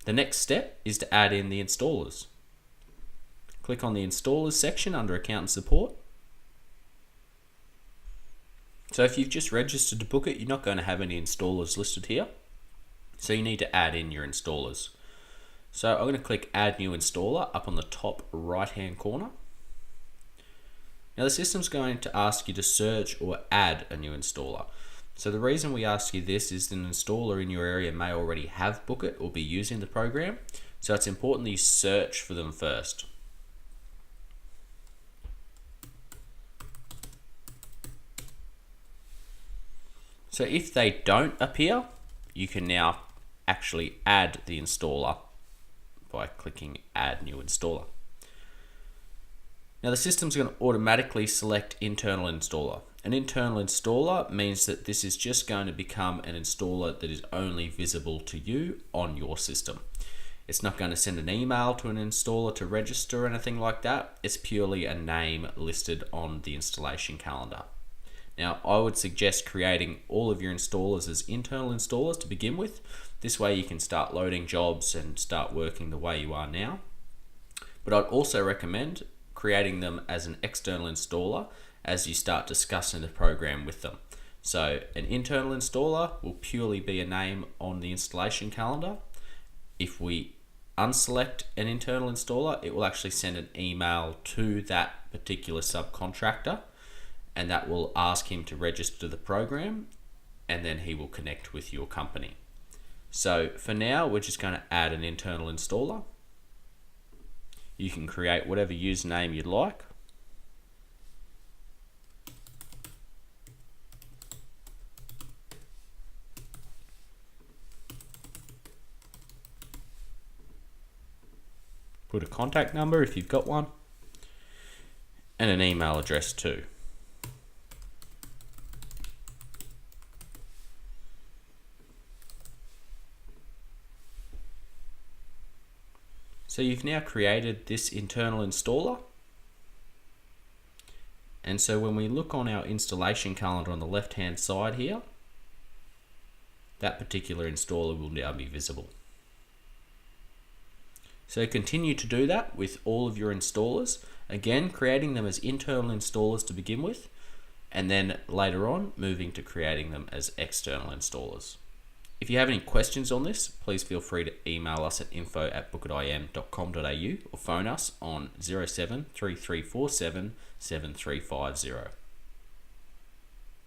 The next step is to add in the installers. Click on the installers section under account and support. So if you've just registered to book it, you're not going to have any installers listed here. So you need to add in your installers. So I'm going to click add new installer up on the top right hand corner. Now the system's going to ask you to search or add a new installer. So the reason we ask you this is an installer in your area may already have Bookit or be using the program. So it's important that you search for them first. So if they don't appear, you can now actually add the installer by clicking add new installer. Now the system's going to automatically select internal installer. An internal installer means that this is just going to become an installer that is only visible to you on your system. It's not going to send an email to an installer to register or anything like that. It's purely a name listed on the installation calendar. Now I would suggest creating all of your installers as internal installers to begin with. This way you can start loading jobs and start working the way you are now. But I'd also recommend creating them as an external installer as you start discussing the program with them. So an internal installer will purely be a name on the installation calendar. If we unselect an internal installer, it will actually send an email to that particular subcontractor, and that will ask him to register the program, and then he will connect with your company. So for now, we're just going to add an internal installer. You can create whatever username you'd like. Put a contact number if you've got one, and an email address too. So you've now created this internal installer. And so when we look on our installation calendar on the left hand side here, that particular installer will now be visible. So continue to do that with all of your installers. Again, creating them as internal installers to begin with, and then later on moving to creating them as external installers. If you have any questions on this, please feel free to email us at info@bookitim.com.au or phone us on 07 3347 7350.